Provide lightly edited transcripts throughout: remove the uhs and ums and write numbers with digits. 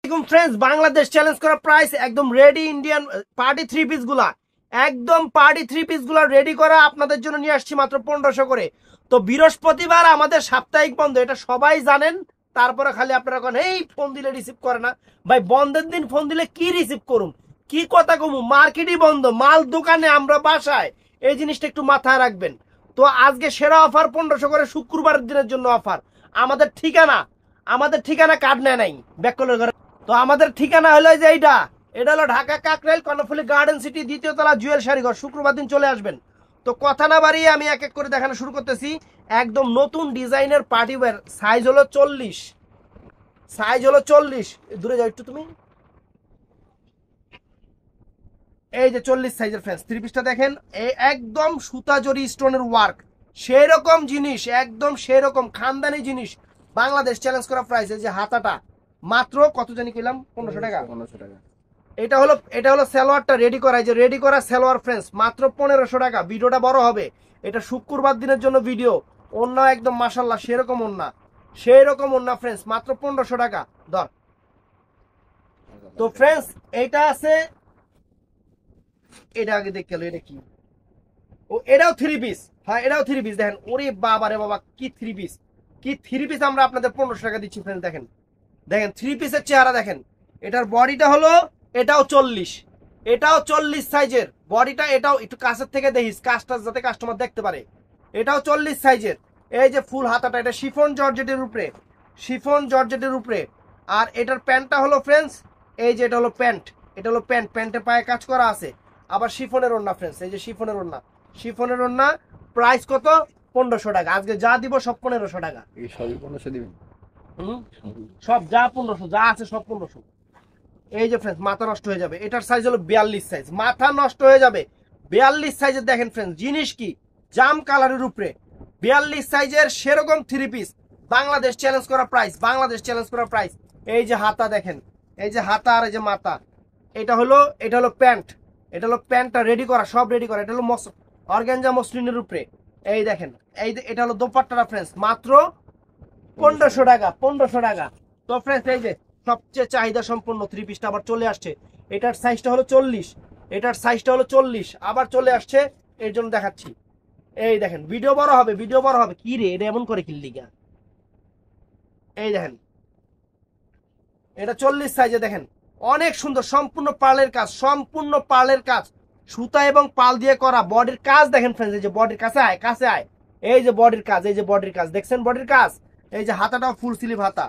Friends Bangladesh challenge करा price एकदम ready Indian party three piece गुला एकदम पार्टी थ्री पिस गुला रेडी करा আপনাদের জন্য নিয়ে আসছি মাত্র 1500 করে। তো বৃহস্পতিবার আমাদের সাপ্তাহিক বন্ধ, এটা সবাই জানেন। তারপরে খালি আপনারা কোন এই ফোন দিলে রিসিভ করে না ভাই, বন্ধের দিন ফোন দিলে কি রিসিভ করুম, কি কথা কমু, মার্কেটই বন্ধ, মাল দোকানে আমরা বাসায়, এই জিনিসটা একটু মাথায় রাখবেন। তো আজকে সেরা অফার 1500 করে শুক্রবারের দিনের জন্য অফার। আমাদের ঠিকানা কার্ড নেয় নাই ব্যাককলের ঘরে। তো আমাদের ঠিকানা হলো যে এটা হলো ঢাকা কাকরাইল কর্ণফুলী গার্ডেন সিটি দ্বিতীয় তলা জুয়েল শাড়িঘর। শুক্রবার দিন চলে আসবেন। তো কথা না বাড়িয়ে আমি এক এক করে দেখানো শুরু করতেছি। একদম নতুন ডিজাইনের পার্টি ওয়্যার, সাইজ হলো 40, দূরে যাও একটু তুমি। এই যে 40 সাইজের ফ্রেন্ডস থ্রি পিসটা দেখেন, একদম সুতা জরি স্টোনের ওয়ার্ক, সেই রকম জিনিস, একদম সেই রকম খানদানি জিনিস। বাংলাদেশ চ্যালেঞ্জ করা প্রাইস। এই যে হাতাটা মাত্র কত জানি কইলাম 1500 টাকা। এটা হলো সালোয়ারটা রেডি করা, এই যে রেডি করা সালোয়ার ফ্রেন্ডস মাত্র 1500 টাকা। ভিডিওটা বড় হবে, এটা শুক্রবার দিনের জন্য ভিডিও। ওন্না একদম মাশাআল্লাহ সেরকম ওন্না, সেই রকম ওন্না ফ্রেন্ডস মাত্র 1500 টাকা ধর। তো ফ্রেন্ডস এইটা আছে, এটা আগে দেখতে গেল, এটা কি? ও এটাও থ্রি পিস। হ্যাঁ এটাও থ্রি পিস। দেখেন ওরে বাবা রে বাবা, কি থ্রি পিস, কি থ্রি পিস আমরা আপনাদের 1500 টাকা দিচ্ছি ফ্রেন্ডস। দেখেন থ্রি পিসের চেহারা দেখেন। এটার বডিটা হলো এটাও 40 সাইজের বডিটা। এটাও একটু কাছের থেকে দেখিস, কাজটা যাতে কাস্টমার দেখতে পারে। এটাও 40 সাইজের। এই যে ফুল হাতাটা, এটা শিফন জর্জেটের উপরে, আর এটার প্যান্টটা হলো ফ্রেন্ডস, এই যে এটা হলো প্যান্ট, প্যান্টে পায়ে কাজ করা আছে। আবার শিফনের ওড়না ফ্রেন্ডস, এই যে শিফনের ওড়না। প্রাইস কত? 1500 টাকা। আজকে যা দিব সব 1500 টাকা। এই সবই 1500 দিবেন? সব যা 1500, যা আছে সব 1500। এই যে ফ্রেন্ডস মাথা নষ্ট হয়ে যাবে, এটার সাইজ হলো 42 সাইজ, মাথা নষ্ট হয়ে যাবে। 42 সাইজের দেখেন ফ্রেন্ডস, জিনিস কি জাম কালারের উপরে 42 সাইজের সেরকম থ্রি পিস। বাংলাদেশ চ্যালেঞ্জ করা প্রাইস। এই যে হাতা দেখেন, এই যে হাতা আর এই যে মাথা। এটা হলো প্যান্টটা রেডি করা, সব রেডি করা। এটা হলো অর্গানজা মসলিনের উপরে। এই দেখেন, এটা হলো দোপাট্টাটা ফ্রেন্ডস মাত্র 1500 টাকা। তো ফ্রেন্ডস এই যে সবচেয়ে চাহিদা সম্পন্ন থ্রি পিসটা আবার চলে আসছে। এটার সাইজটা হলো 40, আবার চলে আসছে, এর জন্য দেখাচ্ছি। এই দেখেন ভিডিও বড় হবে। কি রে এটা এমন করে কিনলি গা? এই দেখেন এটা 40 সাইজে দেখেন, অনেক সুন্দর, সম্পূর্ণ পার্লের কাজ, সুতা এবং পাল দিয়ে করা। বডির কাজ দেখেন ফ্রেন্ডস, এই যে বডির কাছে আয়, এই যে বডির কাজ, দেখছেন বডির কাজ। এই যে হাতাটাও ফুল স্লিভ হাতা।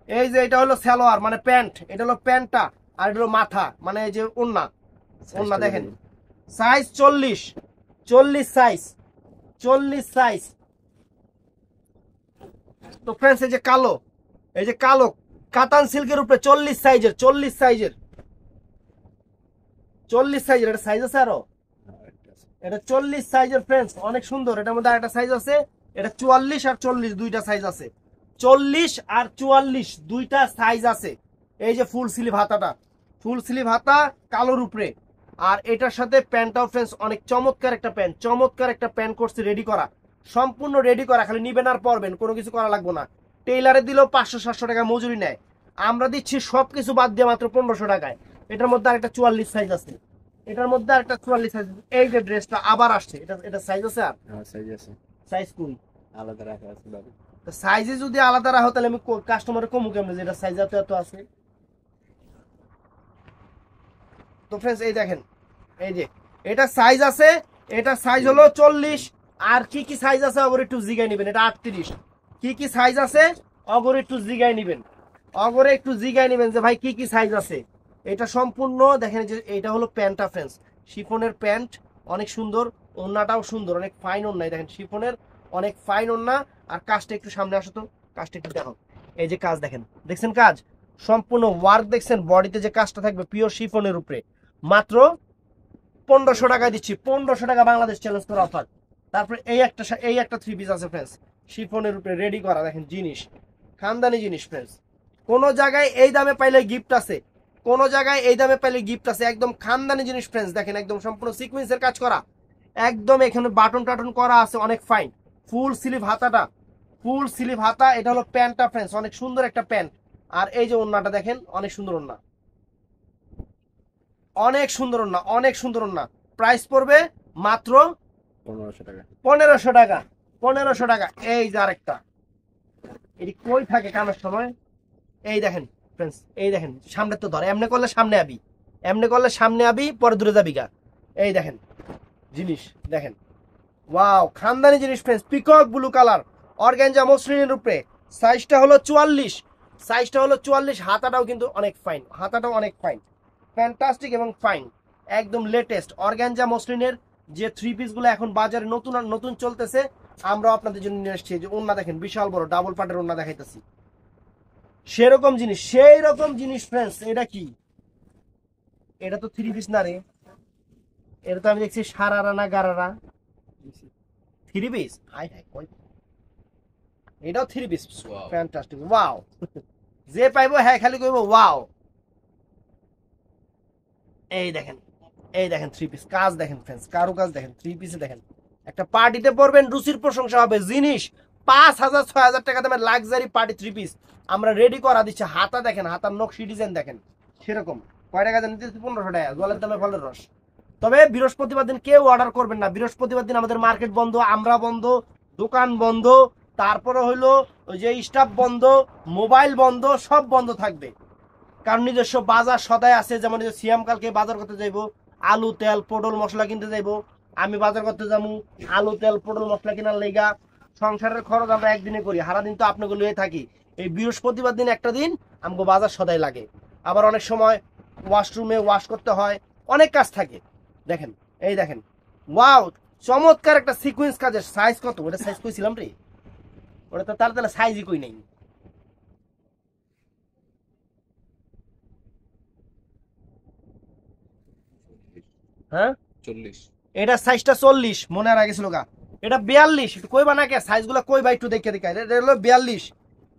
এই যে এটা হলো সালোয়ার মানে প্যান্ট, এটা হলো প্যান্টটা, আর এটা হলো মাথা মানে এই যে ওন্না দেখেন। Size 40 size. তো ফ্রেন্ডস এই যে কালো কাতান সিল্কের উপরে 40 সাইজের, এটা সাইজ আছে আরো, এটা 40 সাইজের ফ্রেন্ডস, অনেক সুন্দর। এটার মধ্যে আরেকটা সাইজ আছে, এটা 44 আর 40 দুইটা সাইজ আছে। 40 আর 44 দুইটা সাইজ আছে। এই যে ফুল স্লিভ হাতা কালোর উপরে, আর এটার সাথে প্যান্টটাও ফ্রেন্ডস অনেক চমৎকার একটা প্যান্ট করছে রেডি করা, সম্পূর্ণ রেডি করা। খালি নিবেন আর পরবেন, কোনো কিছু করা লাগবে না। টেইলারে দিলেও 500-700 টাকা মজুরি নেয়, আমরা দিচ্ছি সবকিছু বাদ দিয়ে মাত্র 1500 টাকায়। এটার মধ্যে আরেকটা 44 সাইজ আছে, এই যে ড্রেসটা আবার আসছে, এটা সাইজ আছে, আর সাইজ কই আলাদা রাখা আছে বাবা। তো সাইজে যদি আলাদা রাখো তাহলে আমি কাস্টমারে কমু কেমনে যে এটা সাইজ এত আছে। তো ফ্রেন্ডস এই দেখেন, এই যে এটা সাইজ আছে, এটা সাইজ হলো 40। আর কি সাইজ আছে অগর একটু জিগাই নেবেন। এটা 38। কি সাইজ আছে অগর একটু জিগাই নেবেন যে ভাই কি সাইজ আছে। এটা সম্পূর্ণ দেখেন, যে এটা হলো প্যান্টটা ফ্রেন্ডস, শিফনের প্যান্ট, অনেক সুন্দর। ওন্নাটাও সুন্দর, অনেক ফাইন ওন্না। দেখেন শিফনের অনেক ফাইন ওন্না। আর কাজটা একটু সামনে আসো তো, কাজটা একটু দেখো। এই যে কাজ দেখছেন কাজ সম্পূর্ণ ওয়ার্ক দেখছেন। বডিতে যে কাজটা থাকবে পিওর শিফনের উপরে, মাত্র 1500 টাকায় দিচ্ছি। 1500 টাকা বাংলাদেশ চ্যালেঞ্জ করা অফার। তারপরে এই একটা থ্রি পিস আছে ফ্রেন্ডস, শিফনের উপরে রেডি করা। দেখেন জিনিস খানদানি জিনিস ফ্রেন্ডস, কোন জায়গায় এই দামে পাইলে গিফট আছে, একদম খানদানি জিনিস ফ্রেন্ডস। দেখেন একদম সম্পূর্ণ সিকোয়েন্সের কাজ করা, একদম এখানে বাটন টাটন করা আছে, অনেক ফাইন। ফুল স্লিভ হাতা, এটা হলো প্যান্টটা ফ্রেন্ডস, অনেক সুন্দর একটা প্যান্ট। আর এই যে ওন্নাটা দেখেন, অনেক সুন্দর ওন্না, অনেক সুন্দর ওন্না, অনেক সুন্দর ওন্না। প্রাইস পড়বে মাত্র 1500 টাকা। 1500 টাকা, 1500 টাকা। এই যে আরেকটা, এটি কই থাকে কামের সময়, এই দেখেন ফ্রেন্ডস, এই দেখেন সামনে তো ধরে, এমনি করলে সামনে আবি, এমনি করলে সামনে আবি, পরে দূরে যাবি গা। এই দেখেন জিনিস দেখেন, ওয়াও, খানদানি জিনিস friends, peacock blue colour, organza মসলিনের উপরে। সাইজটা হলো 44, সাইজটা হলো 44। হাতাটাও কিন্তু অনেক ফাইন, হাতাটাও অনেক ফাইন, ফ্যান্টাস্টিক এবং ফাইন, একদম লেটেস্ট অর্গানজা মসলিনের যে থ্রি পিসগুলো এখন বাজারে নতুন নতুন চলতেছে, আমরা আপনাদের জন্য নিয়ে এসেছি। যে ওন্না দেখেন, বিশাল বড় ডাবল পাটের ওন্না দেখাইতেছি, সেরকম জিনিস, সেই রকম জিনিস ফ্রেন্ডস। এটা কি? এটা তো থ্রি পিস না রে, এটা তো আমি দেখছি সারারা না gharara, three piece. High high, কই এটাও থ্রি পিস, ফ্যান্টাস্টিক, ওয়াও। যে পাইবো হ্যাঁ খালি কইবো ওয়াও। এই দেখেন, এই দেখেন থ্রি পিস, কাজ দেখেন ফ্রেন্ডস, কারো কাজ দেখেন, থ্রি পিসে দেখেন, একটা পার্টিতে পরবেন, রুচির প্রশংসা হবে। জিনিস 5000 6000 টাকা দামের লাক্সারি পার্টি থ্রি পিস আমরা রেডি করা দিচ্ছি। হাতা দেখেন, হাতার নকশি ডিজাইন দেখেন, সেরকম। কয় টাকা জানেন? 1500 টাকা, জলের দামে ফলের রস। তবে বৃহস্পতিবার দিন কেউ অর্ডার করবেন না, বৃহস্পতিবার দিন আমাদের মার্কেট বন্ধ, আমরা বন্ধ, দোকান বন্ধ, তারপরে হইলো ওই যে স্টাফ বন্ধ, মোবাইল বন্ধ, সব বন্ধ থাকবে। কারণ নিজস্ব বাজার সদাই আছে, যেমন সিয়াম কালকে বাজার করতে যাইবো, আলু তেল পটল মশলা কিনতে যাইবো, আমি বাজার করতে যাবো আলু তেল পটল মশলা কেনার লেগা। সংসারের খরচ আমরা একদিনে করি, সারা দিন তো আপনাকে লয়ে থাকি। এই বৃহস্পতিবার দিন একটা দিন আমাকে বাজার সদাই লাগে। আবার অনেক সময় ওয়াশরুমে ওয়াশ করতে হয়, অনেক কাজ থাকে। দেখেন, এই দেখেন, ওয়াও, চমৎকার একটা সিকোয়েন্স কাজের। সাইজ কত? ওটা সাইজ কইছিলাম রে, ওটা তো তাহলে সাইজই কই নাই। হ্যাঁ 40। এটা সাইজটা 40, মনে আর গেছিল গা। এটা 42, একটু কইবা না কে সাইজগুলো কইবা একটু দেখে দেখে। এটা হলো 42,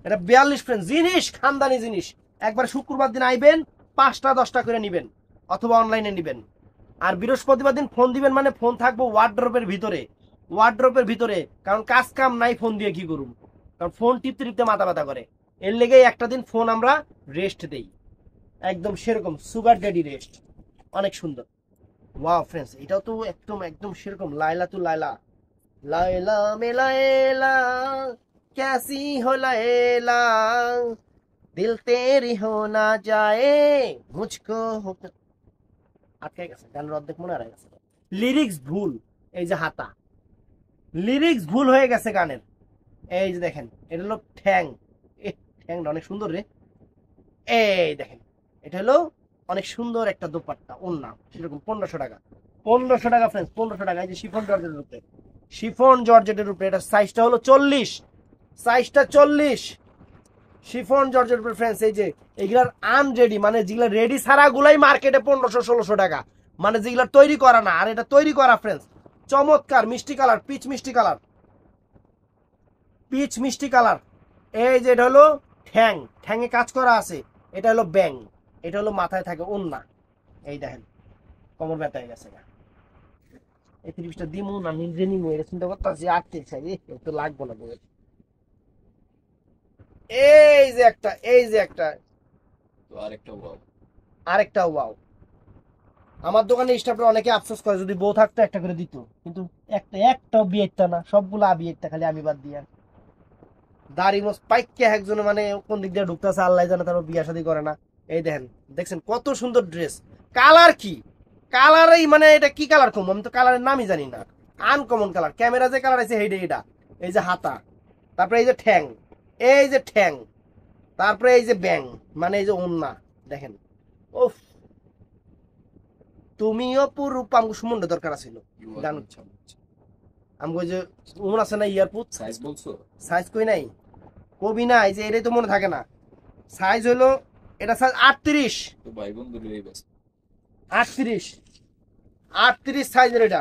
এটা 42 ফ্রেন্ড। জিনিস খানদানি জিনিস, একবার শুক্রবার দিন আইবেন, 5টা 10টা করে নিবেন, অথবা অনলাইনে নিবেন। আর বৃহস্পতিবার দিন ফোন দিবেন, মানে ফোন থাকবো ওয়ার্ড্রপের ভিতরে, ওয়ার্ড্রপের ভিতরে। কারণ কাজ কাম নাই, ফোন দিয়ে কি করুম, কারণ ফোন টিপতে টিপতে মাথা ব্যথা করে। এর লেগেই একটা দিন ফোন আমরা রেস্ট দেই, একদম সেরকম সুগার ড্যাডি রেস্ট। অনেক সুন্দর, ওয়াও ফ্রেন্ডস। এটাও তো একদম একদম সেরকম, লাইলা তু লাইলা, লাইলা মে লাইলা कैसी हो लैला, दिल तेरी हो ना जाए मुझको हो। আটকে গেছে, গানের অর্ধেক মনে হারাই গেছে, লিরিক্স ভুল। এই যে হাতা, লিরিক্স ভুল হয়ে গেছে গানের। এই যে দেখেন, এটা হলো ঠ্যাং, ঠ্যাংটা অনেক সুন্দর রে। এই দেখেন, এটা হলো অনেক সুন্দর একটা দোপাট্টা, ওন্না সেরকম। 1500 টাকা, 1500 টাকা ফ্রেন্ডস, 1500 টাকা। এই যে শিফন জর্জেটের উপরে, শিফন জর্জেটের উপরে, এটা সাইজটা হলো 40, সাইজটা 40, শিফন জর্জেটের উপরে ফ্রেন্ডস। এই যে এগুলার আনরেডি, মানে যেগুলা রেডি ছাড়া গুলাই মার্কেটে 1500 1600 টাকা, মানে যেগুলা তৈরি করা না। আর এটা তৈরি করা ফ্রেন্ডস, চমৎকার মিষ্টি কালার, পিচ মিষ্টি কালার, পিচ মিষ্টি কালার। এই যে এটা হলো ঠ্যাং, ঠ্যাঙে কাজ করা আছে। এটা হলো ব্যাং, এটা হলো মাথায় থাকে ওন্না। এই দেখেন, কোমর ব্যথা হয়ে গেছে। এই 30টা দিমু না নিজে নিমু, এটা চিন্তা করতেছি। আটতে চাই একটু লাগবো না বলে। এই যে একটা, এই যে একটা, তো আরেকটা ওয়াও। আরেকটা ওয়াও। আমার দোকানে স্টাফরা অনেকে আফসোস করে, যদি বউ থাকতো একটা করে দিত, কিন্তু একটাও বিয়েটা না, সবগুলো আবিয়েরটা, খালি আমি বাদ দিয়া। দাড়ি মোস পাইকে একজন, মানে কোন দিক দিয়ে ঢুকতেছে আল্লাহ জানে, তারপর বিয়া শাদী করে না। এই দেখেন, দেখছেন কত সুন্দর ড্রেস। কালার কি কালারই, মানে এটা কি কালার কম, আমি তো কালারের নামই জানি না। আনকমন কালার, ক্যামেরা যে কালার আছে সেইটা এটা। এই যে হাতা, তারপরে এই যে ঠ্যাং, এই যে ঠ্যাং, তারপরে এই যে ব্যাং, মানে এই যে ওন্না দেখেন। ওফ, তুমিও পুরুপ আমাকে সুমন্ড দরকার ছিল গান। আমাকে ওই যে উমন আছে না, ইয়ারপুট। সাইজ বলছো? সাইজ কই নাই, কবি নাই যে, এটাই তো মনে থাকে না। সাইজ হলো, এটা সাইজ 38, তো ভাই বন্ধু লই বাস 38, 38 সাইজের। এটা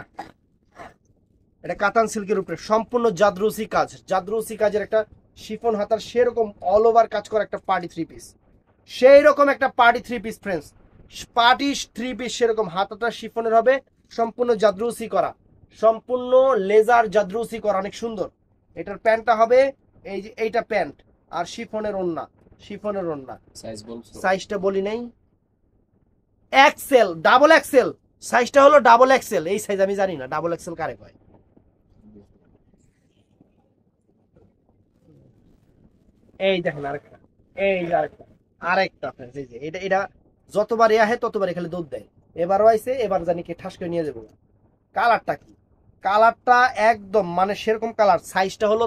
এটা কাতান সিল্কের উপরে সম্পূর্ণ জাদরুসি কাজ, জাদরুসি কাজের একটা শিফন হাতার, সেরকম অল ওভার কাজ করা একটা পার্টি থ্রি পিস, সেই রকম একটা party three piece friends, party three piece সেরকম। হাতাটা শিফনের হবে, সম্পূর্ণ জাদরুসি করা, সম্পূর্ণ লেজার জাদরুসি করা, অনেক সুন্দর। এটার প্যান্টটা হবে এই যে এইটা প্যান্ট, আর শিফনের ওন্না, শিফনের ওড়না। সাইজ বলছো? সাইজটা বলি নাই, এক্সেল, ডাবল এক্সেল, সাইজটা হলো ডাবল এক্সেল। এই সাইজ আমি জানি না ডাবল এক্সেল কারে কয়। এই দেখেন আরেকটা, এই যে আরেকটা, আরেকটা friends, এই যে এটা এটা যতবারই আহে ততবারই খালি দৌড় দেয়। এবারও আইছে, এবার জানি কি ঠাস করে নিয়ে যাবো। কালারটা কি, কালারটা একদম মানে সেরকম কালার। সাইজটা হলো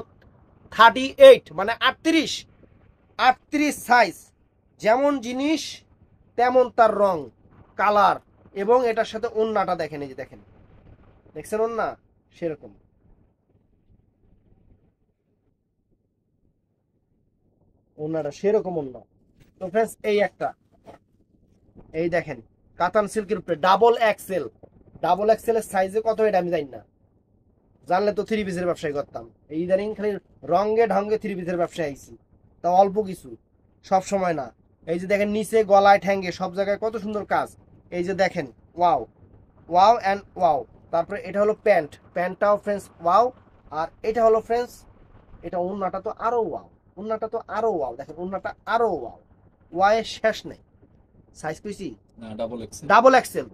38 মানে 38, 38 সাইজ। যেমন জিনিস তেমন তার রং কালার, এবং এটার সাথে ওন্নাটা দেখেন, এই যে দেখেন, দেখছেন ওন্না সেরকম। ওন্নাটা সেরকম ওন্না। তো ফ্রেন্ডস এই একটা, এই দেখেন কাতান সিল্কের উপরে ডাবল এক্সেল। ডাবল এক্সেল এর সাইজে কত এটা আমি জানি না, জানলে তো থ্রি পিসের ব্যবসায় করতাম। এই ইদানিং খালি রঙে ঢঙ্গে থ্রি পিসের ব্যবসায় আইছি, তা অল্প কিছু, সব সময় না। এই যে দেখেন নিচে গলায় ঠ্যাঙ্গে সব জায়গায় কত সুন্দর কাজ। এই যে দেখেন ওয়াও, ওয়াও অ্যান্ড ওয়াও। তারপরে এটা হলো প্যান্ট, প্যান্টটাও ফ্রেন্ডস ওয়াও। আর এটা হলো ফ্রেন্ডস, এটা ওন্নাটা তো আরো ওয়াও, ওন্নাটা তো আরো ওয়াও। দেখেন ওন্নাটা আরো ওয়াও, ওয়াও শেষ নেই। সাইজ কইছি না ডাবল এক্সেল। Double XL.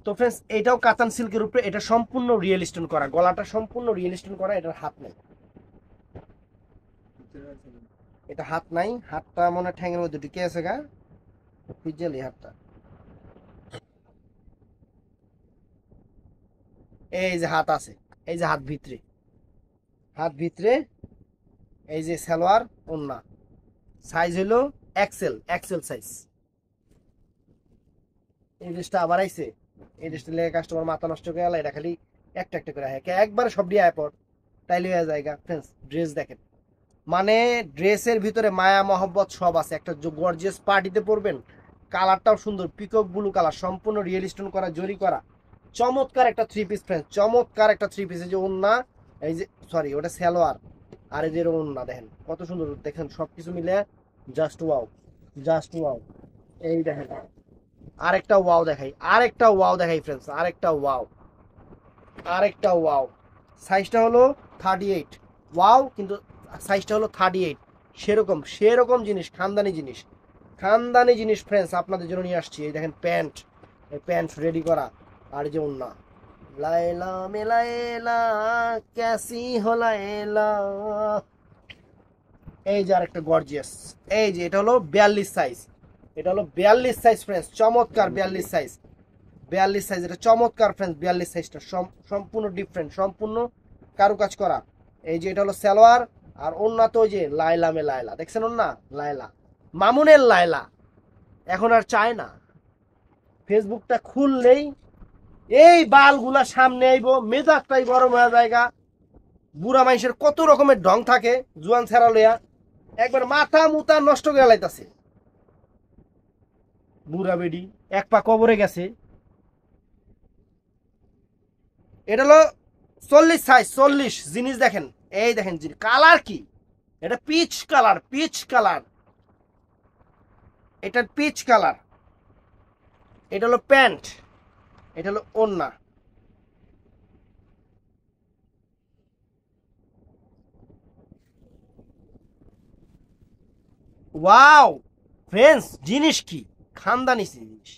তো ফ্রেন্ডস এটাও কাতান সিল্কের উপরে, এটা সম্পূর্ণ রিয়েল স্টোন করা, গলাটা সম্পূর্ণ রিয়েল স্টোন করা। এটার হাত নেই, এটা হাত নাই, হাতটা মনে হয় ঠ্যাঙের মধ্যে ঢুকে আছে গা, খুঁজলি হাতটা। এই যে হাত আছে, এই যে হাত ভিতরে, হাত ভিতরে। এই যে সালোয়ার ওন্না, সাইজ হলো এক্সেল, এক্সেল সাইজ। এই ড্রেসটা আবার আইছে, এই ড্রেসটা লেগে কাস্টমার মাথা নষ্ট করে গেল। এটা খালি একটা একটা করে একবারে সব দিয়ে আয় পর তাইলে হয়ে জায়গা। ফ্রেন্ডস ড্রেস দেখেন, মানে ড্রেসের ভিতরে মায়া মহব্বত সব আছে। একটা গর্জিয়াস পার্টিতে পরবেন, কালারটাও সুন্দর, পিকক ব্লু কালার, সম্পূর্ণ রিয়েল স্টোন করা, জরি করা, চমৎকার একটা থ্রি পিস ফ্রেন্ডস, চমৎকার একটা থ্রি পিস। এই যে ওন্না, এই যে সরি ওটা সালোয়ার, আর এই যে ওন্না দেখেন কত সুন্দর, দেখেন সবকিছু মিলে জাস্ট ওয়াও, জাস্ট ওয়াও। এই দেখেন আরেকটা ওয়াও দেখাই, আরেকটা ওয়াও দেখাই ফ্রেন্ডস, আরেকটা ওয়াও, আরেকটা ওয়াও। সাইজটা হলো 38, ওয়াও কিন্তু সাইজটা হলো 38। সেরকম সেরকম জিনিস, খানদানি জিনিস, খানদানি জিনিস ফ্রেন্ডস আপনাদের জন্য নিয়ে আসছি। এই দেখেন প্যান্ট, এই প্যান্ট রেডি করা। আর যে ওন্না, লাইলা মেলাইলা ক্যাসি হো লাইলা। এই যে আরেকটা গর্জিয়াস, এই যে এটা হলো 42 সাইজ, এটা হলো 42 সাইজ ফ্রেন্ডস, চমৎকার 42 সাইজ, 42 সাইজ। এটা চমৎকার ফ্রেন্ডস, 42 সাইজটা সম্পূর্ণ ডিফারেন্ট, সম্পূর্ণ কারুকাজ করা। এই যে এটা হলো সালোয়ার, আর ওন্না তো ওই যে লাইলা মে লাইলা, দেখছেন ওন্না লাইলা, মামুনের লাইলা। এখন আর চায় না, ফেসবুকটা খুললেই এই বালগুলা সামনে আইবো, মেজাজটাই গরম হয়ে জায়গা। বুড়া মানুষের কত রকমের ঢং থাকে, জুয়ান ছেড়া লইয়া একবার মাথা মুতা নষ্ট করে লাইতাছে। বুড়া বেডি এক পা কবরে গেছে। এটা হলো 40 সাইজ, 40 জিনিস দেখেন। এই দেখেন জিনিস কালার কি, এটা পিচ কালার, পিচ কালার, এটা পিচ কালার। এটা হলো প্যান্ট, এটা হলো ওন্না। ওয়াও ফ্রেন্ডস জিনিস কি, খানদানি জিনিস।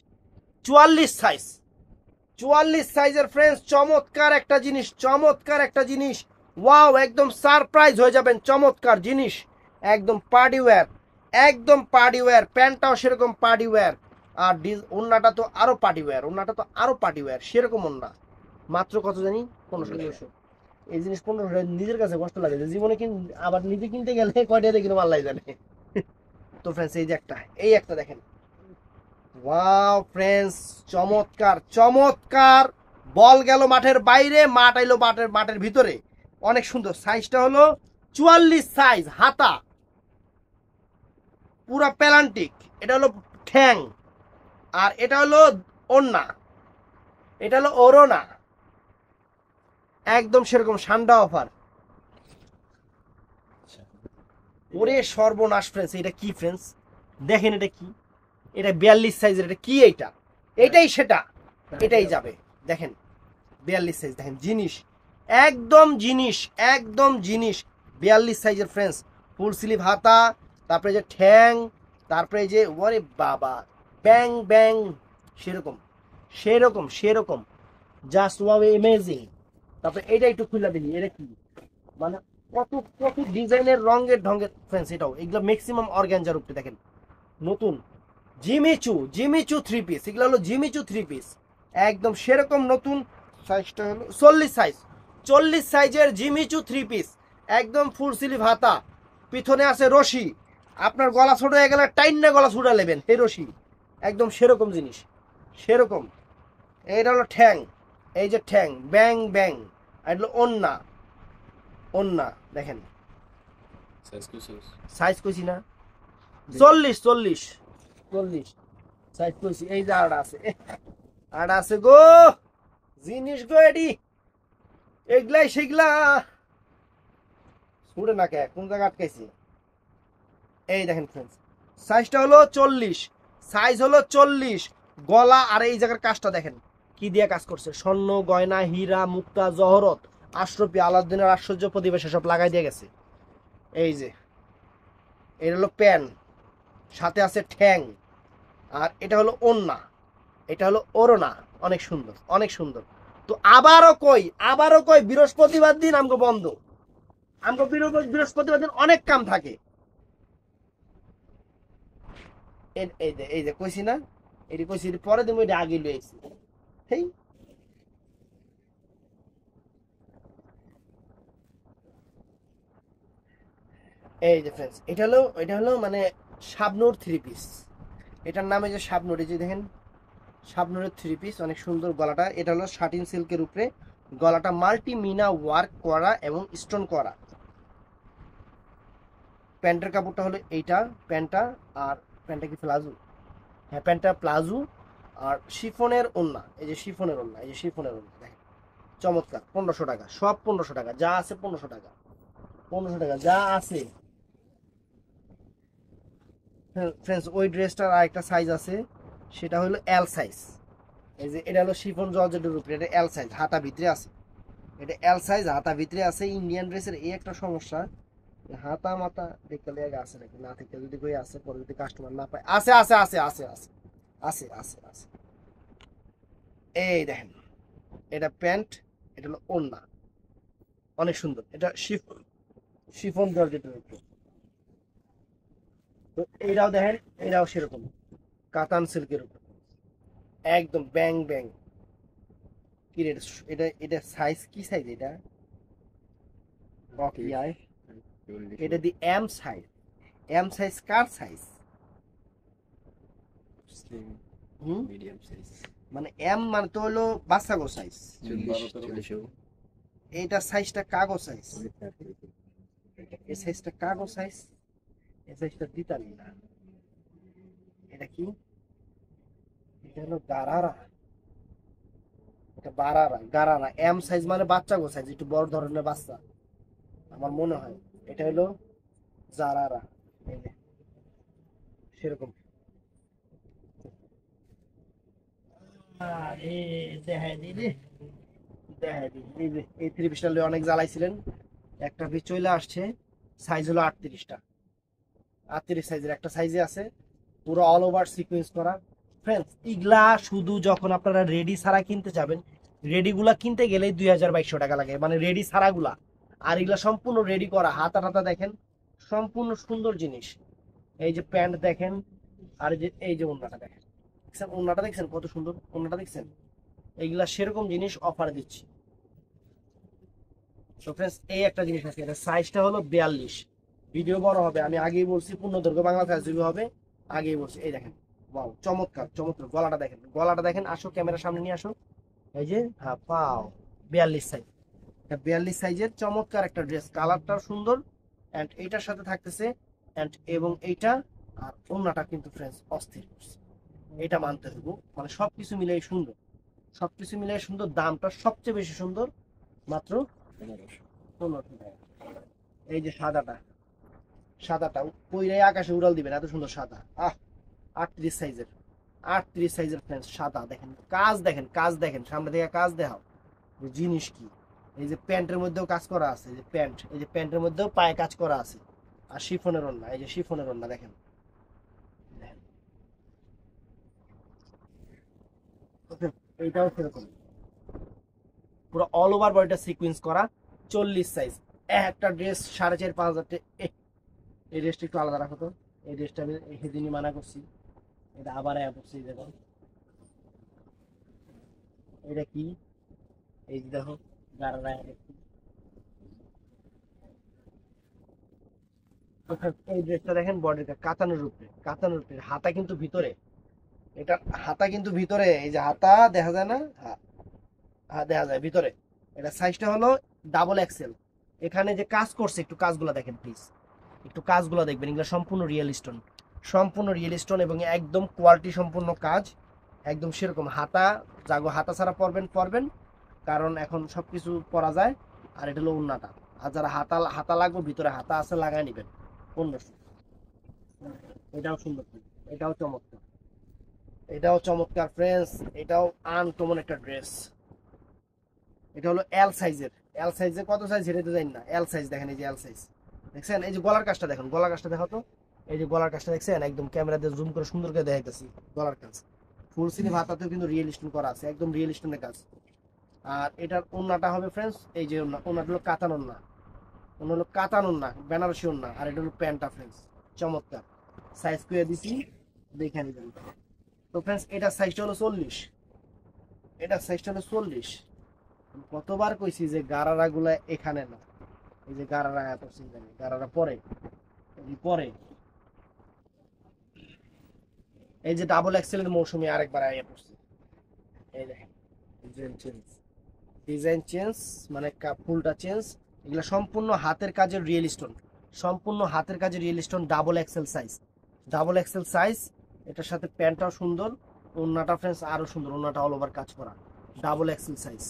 44 সাইজ, 44 সাইজের ফ্রেন্ডস, চমৎকার একটা জিনিস, চমৎকার একটা জিনিস। ওয়াও একদম সারপ্রাইজ হয়ে যাবেন, চমৎকার জিনিস, একদম পার্টি ওয়্যার, একদম পার্টি ওয়্যার। প্যান্টটাও সেরকম পার্টি ওয়্যার, আর ওন্নাটা তো আরো পার্টি ওয়্যার, ওন্নাটা তো আরো পার্টি ওয়্যার, সেরকম ওন্না। মাত্র কত জানি 1500। এই জিনিস 1500 নিজের কাছে কষ্ট লাগে, যে জীবনে আবার নিজে কিনতে গেলে কয়টা দিয়ে কিনো আল্লাহ জানে। তো ফ্রেন্ডস এই যে একটা, এই একটা দেখেন, ওয়াও ফ্রেন্ডস চমৎকার, চমৎকার। বল গেল মাঠের বাইরে, মাঠ আইলো মাঠের ভিতরে, অনেক সুন্দর। সাইজটা হলো 44 সাইজ, হাতা পুরা প্যালান্টিক। এটা হলো ঠ্যাং, আর এটা হলো ওন্না, এটা হলো ওরোনা, একদম সেরকম সান্ডা অফার। ওরে সর্বনাশ ফ্রেন্ডস, এটা কি ফ্রেন্ডস দেখেন, এটা কি, এটা 42 সাইজের, এটা কি, এইটা এটাই সেটা, এটাই যাবে। দেখেন 42 সাইজ, দেখেন জিনিস একদম, জিনিস একদম, জিনিস 42 সাইজের ফ্রেন্ডস, ফুল স্লিভ হাতা, তারপরে যে ঠ্যাং, তারপরে যে ওরে বাবা ব্যাং ব্যাং, সেরকম সেরকম সেরকম, জাস্ট ওয়াও অ্যামেজিং। তারপরে এটা একটু খুলে দিলি, এটা কি মানে কত কত ডিজাইনের রঙের ঢঙ্গের ফ্রেন্ডস, এটাও এগুলো ম্যাক্সিমাম অর্গানজার উপরে দেখেন নতুন জিমিচু, জিমিচু থ্রি পিস, এগুলো হলো জিমিচু থ্রি পিস, একদম সেরকম নতুন। সাইজটা হলো 40 সাইজ, 40 সাইজের জিমিচু থ্রি পিস, একদম ফুল স্লিভ হাতা, পিছনে আছে রশি, আপনার গলা ছোট হয়ে গেলে টাইন্না গলা ছুটা নেবেন এই রশি, একদম সেরকম জিনিস সেরকম। এইটা হলো ঠ্যাং, এই যে ঠ্যাং ব্যাং ব্যাং, আর এটা হলো ওন্না, ওন্না দেখেন সাইজ কইছিস? সাইজ কইছি না 40 40 40 সাইজ কইছি। এই যে আড়া আছে, আড়া আছে গো, জিনিস গো এডি, এগুলাই সেগুলা ছুড়ে না কে, কোন জায়গা আটকাইছি। এই দেখেন ফ্রেন্ডস, সাইজটা হলো 40, সাইজ হলো 40, গলা আর এই জায়গার কাজটা দেখেন কি দিয়ে কাজ করছে, স্বর্ণ গয়না হীরা মুক্তা জহরত আশরফি আলাউদ্দিনের আশ্চর্য প্রতিভা সব লাগাই দিয়ে গেছে। এই যে এটা হলো প্যান, সাথে আছে ঠ্যাং, আর এটা হলো ওন্না, এটা হলো ওরনা, অনেক সুন্দর অনেক সুন্দর। তো আবারও কই বৃহস্পতিবার দিন আমগো বন্ধ, আমগো বৃহস্পতিবার দিন অনেক কাম থাকে। এই যে কইছি না, এটি কইছি, এটি পরে দিন ওইটা আগে লইছি। হেই এই যে ফ্রেন্ডস, এটা হলো মানে শাবনূর থ্রি পিস, এটার নামে যে শাবনূর, এই যে দেখেন শাবনূরের থ্রি পিস, অনেক সুন্দর গলাটা। এটা হলো শাটিন সিল্কের উপরে, গলাটা মাল্টি মিনা ওয়ার্ক করা এবং স্টোন করা। প্যান্টের কাপড়টা হলো এইটা প্যান্টটা, আর প্যান্টটা কি প্লাজো, হ্যাঁ প্যান্টটা প্লাজো, আর শিফনের ওড়না, এই যে শিফনের ওড়না, এই যে শিফনের ওড়না দেখেন চমৎকার। 1500 টাকা, সব 1500 টাকা, যা আছে 1500 টাকা, 1500 টাকা যা আছে। ফ্রেন্ডস ওই ড্রেসটার আরেকটা সাইজ আছে, সেটা হলো এল সাইজ। এই যে এটা হলো শিফন জর্জেটের উপরে, এটা এল সাইজ, হাতা ভিতরে আছে, এটা এল সাইজ হাতা ভিতরে আছে। ইন্ডিয়ান ড্রেসের এই একটা সমস্যা, হাতা মাতা দেখতে লেগে আছে নাকি, না থেকে যদি কই আছে, পরে যদি কাস্টমার না পায়, আছে আছে আছে আছে আছে আছে আছে আছে। এই দেখেন এটা প্যান্ট, এটা হলো ওড়না, অনেক সুন্দর। এটা শিফন, শিফন জর্জেটের উপরে। তো এইটাও দেখেন, এটাও সেরকম কাতান সিল্কের উপর, একদম ব্যাং ব্যাং। কি রে এটা, এটা সাইজ কি সাইজ এটা, আয় এটা দি এম সাইজ, এম সাইজ কার সাইজ, হুম মিডিয়াম সাইজ, মানে এম মানে তো হলো বাচ্চাগো সাইজ, 40 এইটা সাইজটা কাগজ সাইজ, এই সাইজটা কাগজ সাইজ, এই সাইজটা দিতালি না। এটা কি, এটা হলো গারারা, এটা বারারা গারারা। এম সাইজ মানে বাচ্চাগো সাইজ, একটু বড় ধরনের বাচ্চা আমার মনে হয়। এটা হলো জারারা, এই যে সেরকম। এই থ্রি পিসটা অনেক জ্বালাইছিলেন, একটা পিস চলে আসছে, সাইজ হলো 38টা, 38 সাইজের একটা সাইজে আছে, পুরো অল ওভার সিকোয়েন্স করা। ফ্রেন্ডস ইগলা শুধু যখন আপনারা রেডি ছাড়া কিনতে যাবেন, রেডিগুলা কিনতে গেলেই 2200 টাকা লাগে, মানে রেডি ছাড়াগুলা। আর এগুলা সম্পূর্ণ রেডি করা, হাতা টাতা দেখেন সম্পূর্ণ সুন্দর জিনিস। এই যে প্যান্ট দেখেন, আর এই যে ওড়নাটা দেখেন, দেখছেন ওড়নাটা দেখছেন কত সুন্দর, ওড়নাটা দেখছেন, এইগুলা সেরকম জিনিস অফার দিচ্ছি। তো ফ্রেন্ডস এই একটা জিনিস আছে, এটা সাইজটা হলো 42, ভিডিও বড় হবে, আমি আগেই বলছি পূর্ণদৈর্ঘ্য বাংলা ফ্যাশন হবে, আগেই বলছি। এই দেখেন ওয়াও চমৎকার চমৎকার, গলাটা দেখেন, গলাটা দেখেন, আসো ক্যামেরার সামনে নিয়ে আসো। এই যে হ্যাঁ পাও 42 সাইজ, 42 সাইজের চমৎকার একটা ড্রেস, কালারটাও সুন্দর, এন্ড এইটার সাথে থাকতেছে এন্ড এবং এইটা, আর ওড়নাটা কিন্তু ফ্রেন্ডস অস্থির করছে, এটা মানতে হইব, মানে সবকিছু মিলাই সুন্দর, সবকিছু মিলাই সুন্দর। দামটা সবচেয়ে বেশি সুন্দর, মাত্র 1500 টাকা। এই যে সাদাটা, সাদাটা পইরাই আকাশে উড়াল দিবেন, এত সুন্দর সাদা, 38 সাইজের, 38 সাইজের ফ্রেন্ডস সাদা দেখেন, কাজ দেখেন, কাজ দেখেন, সামনে থেকে কাজ দেখাও, জিনিস কি এই যে প্যান্টের মধ্যেও কাজ করা আছে, এই যে প্যান্ট, এই যে প্যান্টের মধ্যেও পায়ে কাজ করা আছে। আর শিফনের ওড়না, এই যে শিফনের ওড়না দেখেন। Okay, এইটাও সেরকম পুরো অল ওভার বডিটা সিকোয়েন্স করা, 40 সাইজ। একটা ড্রেস 4,500-5,000 এই ড্রেসটা একটু আলাদা রাখো তো। এই ড্রেসটা আমি সেদিনই মানা করছি, এটা আবার অ্যাপ করছি। দেখো এটা কি, এই যে দেখো গাড়া এই ড্রেসটা দেখেন, বডিটা কাতানের উপরে, কাতানের উপরে, হাতা কিন্তু ভিতরে, এটা হাতা কিন্তু ভিতরে, এই যে হাতা দেখা যায় না, হ্যাঁ দেখা যায় ভিতরে। এটা সাইজটা হলো ডাবল এক্সেল। এখানে যে কাজ করছে একটু কাজগুলো দেখেন প্লিজ, একটু কাজগুলো দেখবেন, এগুলো সম্পূর্ণ রিয়েল স্টোন, সম্পূর্ণ রিয়েল স্টোন এবং একদম কোয়ালিটি সম্পূর্ণ কাজ, একদম সেরকম। হাতা জাগো, হাতা ছাড়া পরবেন কারণ এখন সবকিছু পরা যায়। আর এটা হলো উন্নাটা, আর যারা হাতা লাগবে ভিতরে হাতা আছে লাগাই নেবেন। 1500। এটাও সুন্দর, এটাও চমৎকার, এটাও চমৎকার ফ্রেন্ডস, এটাও আনকমন একটা ড্রেস। এটা হলো এল সাইজের, এল সাইজে কত সাইজ সেটা তো জানি না, এল সাইজ দেখেন, এই যে এল সাইজ দেখছেন। এই যে গলার কাজটা দেখেন, গলার কাজটা দেখো তো, এই যে গলার কাজটা দেখছেন, একদম ক্যামেরা দিয়ে জুম করে সুন্দর করে দেখাইতেছি গলার কাজ। ফুল স্লিভ হাতাতেও কিন্তু রিয়েল স্টোন করা আছে, একদম রিয়েল স্টোনের কাজ। আর এটার ওন্নাটা হবে ফ্রেন্ডস, এই যে ওন্নাটা হলো কাতান ওন্না, ওন্না হলো কাতান ওন্না, বেনারসি ওন্না। আর এটা হলো প্যান্টটা ফ্রেন্ডস, চমৎকার। সাইজ করে দিছি, দেখে নিবেন। তো ফ্রেন্ডস এটার সাইজটা হলো 40, এটার সাইজটা হলো 40। কতবার কইছি যে গারারা গুলা এখানে না, এই যে গারারা এত চিন্তা নেই, গারারা পরে, পরে এই যে ডাবল এক্সেলের মৌসুমে আরেকবার আইয়া পড়ছে। এই দেখেন ডিজাইন চেঞ্জ, ডিজাইন চেঞ্জ মানে ফুলটা চেঞ্জ। এগুলো সম্পূর্ণ হাতের কাজের রিয়েল স্টোন, সম্পূর্ণ হাতের কাজের real stone, double XL size, double XL size. এটার সাথে প্যান্টটাও সুন্দর, ওন্নাটা ফ্রেন্ডস আরো সুন্দর, ওন্নাটা অল ওভার কাজ করা, double XL size.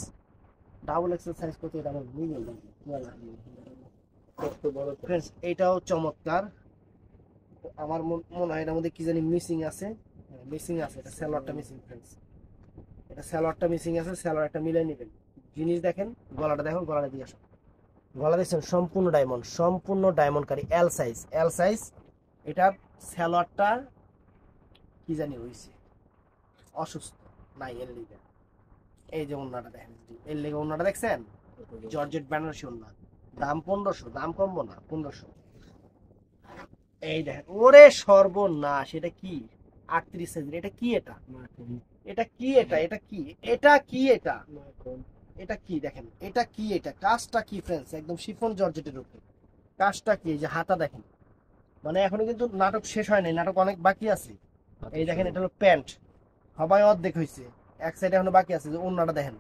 Double XL size করতে এটা আমার ভুল হলো। ফ্রেন্ডস এটাও চমৎকার। আমার মনে হয় এটার মধ্যে কি জানি মিসিং আছে, মিসিং আছে, এটা সালোয়ারটা মিসিং ফ্রেন্ডস, এটা সালোয়ারটা মিসিং আছে, সালোয়ারটা মিলাই নেবেন। জিনিস দেখেন, গলাটা দেখো, গলাটা দিয়ে আসো, গলা দেখছেন সম্পূর্ণ ডায়মন্ড, সম্পূর্ণ ডায়মন্ড কারি, এল সাইজ, এল সাইজ। এটার সালোয়ারটা কি জানি হয়েছে, অসুস্থ নাই এর লিগে। এই যে ওন্নাটা দেখেন, এর লিগে ওন্নাটা দেখছেন, জর্জেট বেনারসি ওন্না, দাম 1500, দাম কমবো না, 1500। এই দেখেন, ওরে সর্বনাশ, এটা কি 38 সাইজের, এটা কি, এটা এটা কি, এটা কি, এটা কি, এটা কি দেখেন, এটা কি, এটা কাজটা কি ফ্রেন্ডস, একদম শিফন জর্জেটের উপরে কাজটা কি। এই যে হাতা দেখেন, মানে এখনো কিন্তু নাটক শেষ হয় নাই, নাটক অনেক বাকি আছে। এই দেখেন এটা হলো প্যান্ট, সবাই অর্ধেক হয়েছে, এক সাইডে এখনো বাকি আছে। যে ওন্নাটা দেখেন,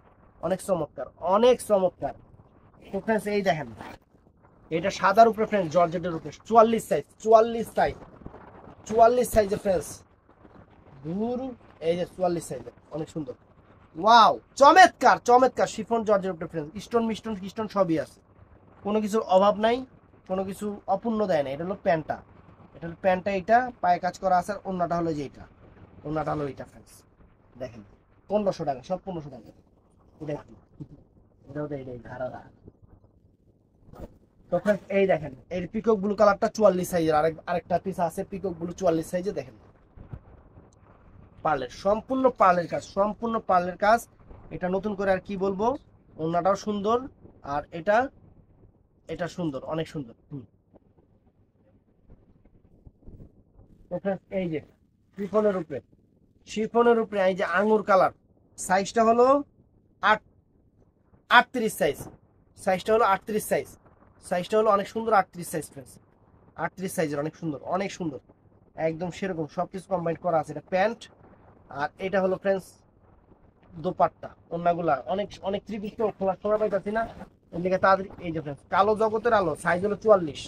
অনেক চমৎকার, অনেক চমৎকার। তো ফ্রেন্ডস এই দেখেন, এটা সাদার উপরে ফ্রেন্ডস, জর্জেটের উপরে 44 সাইজ, 44 সাইজ, 44 সাইজে ফ্রেন্ডস, দূর। এই যে 44 সাইজে, অনেক সুন্দর, ওয়াও, চমৎকার, চমৎকার। শিফন জর্জের উপরে ফ্রেন্ডস, স্টোন মিস্টোন কিস্টোন সবই আছে, কোনো কিছুর অভাব নাই, কোনো কিছু অপূর্ণ দেয় না। এটা হলো প্যান্টটা, এটা হলো প্যান্টটা, এটা পায়ে কাজ করা আছে। আর ওন্নাটা হলো যে এটা, ওন্নাটা হলো এটা ফ্রেন্ডস, দেখেন 1500 টাকা, সব 1500 টাকা। এটা কি, এটাও তো এই ধারাটা। তো ফ্রেন্ডস এই দেখেন, এই পিকক ব্লু কালারটা 44 সাইজের, আরেকটা পিস আছে পিকক ব্লু 44 সাইজে। দেখেন পার্লের, সম্পূর্ণ পার্লের কাজ, সম্পূর্ণ পার্লের কাজ। এটা নতুন করে আর কি বলবো, ওন্নাটাও সুন্দর, আর এটা, এটা সুন্দর, অনেক সুন্দর। এই যে শিফনের উপরে, শিফনের উপরে এই যে আঙ্গুর কালার, সাইজটা হলো 38 সাইজ, সাইজটা হলো 38 সাইজ, সাইজটা হলো অনেক সুন্দর, 38 সাইজ ফ্রেন্ডস, 38 সাইজের, অনেক সুন্দর, অনেক সুন্দর, একদম সেরকম সবকিছু কম্বাইন করা আছে। এটা প্যান্ট, আর এটা হলো ফ্রেন্ডস দোপাট্টা। ওন্নাগুলা অনেক অনেক ত্রিপিষ্ট খোলা খোলা পাইতাছি না, এদিকে তাড়াতাড়ি। এই যে ফ্রেন্ডস কালো জগতের আলো, সাইজ হলো 44,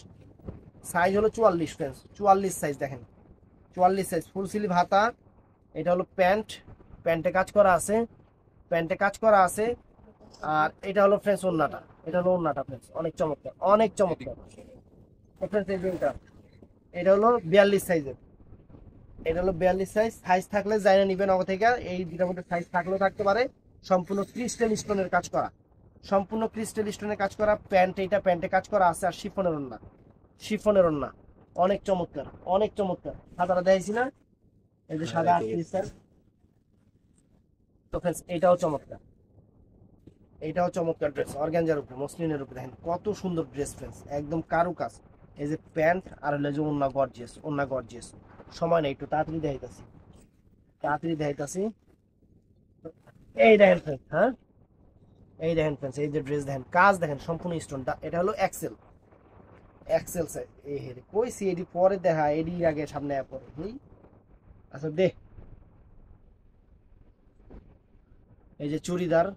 সাইজ হলো 44 ফ্রেন্ডস, 44 সাইজ দেখেন, 44 সাইজ, ফুল স্লিভ হাতা। এটা হলো প্যান্ট, প্যান্টে কাজ করা আছে, প্যান্টে কাজ করা আছে। আর এটা হলো ফ্রেন্ডস ওন্নাটা, এটা হলো ওন্নাটা ফ্রেন্ডস, অনেক চমৎকার, অনেক চমৎকার ফ্রেন্ডস। এই দিনটা এটা হলো 42 সাইজের, এটা হলো 42 সাইজ। সাইজ থাকলে যাই না নিবেন আগে থেকে, এই দুটার মধ্যে সাইজ থাকলেও থাকতে পারে। সম্পূর্ণ ক্রিস্টাল স্টোনের কাজ করা, সম্পূর্ণ ক্রিস্টাল স্টোনের কাজ করা প্যান্ট, এইটা প্যান্টে কাজ করা আছে আর শিফনের ওড়না, শিফনের ওড়না অনেক চমৎকার, অনেক চমৎকার। সাদাটা দেখাইছি না, এই যে সাদা ক্রিস্টাল। তো फ्रेंड्स এটাও চমৎকার, এইটাও চমৎকার ড্রেস, অর্গানজার উপরে মসলিনের উপরে দেখেন কত সুন্দর ড্রেস फ्रेंड्स, একদম কারুকাজ। এই যে প্যান্ট আর হলো যে ওড়না গর্জিয়াস, ওড়না গর্জিয়াস। সময় নেই, একটু তাড়াতাড়ি দেখাইতাছি, তাড়াতাড়ি দেখাইতাছি। এই দেখেন फ्रेंड्स, হ্যাঁ এই দেখেন फ्रेंड्स, এই যে ড্রেস দেখেন, কাজ দেখেন সম্পূর্ণ স্টোন। এটা হলো এক্সেল, এক্সেল সাইজ। এই হেরে কইছি এডি পরে দেখা, এডি আগে সামনে পরে হই। আচ্ছা দে, এই যে চুড়িদার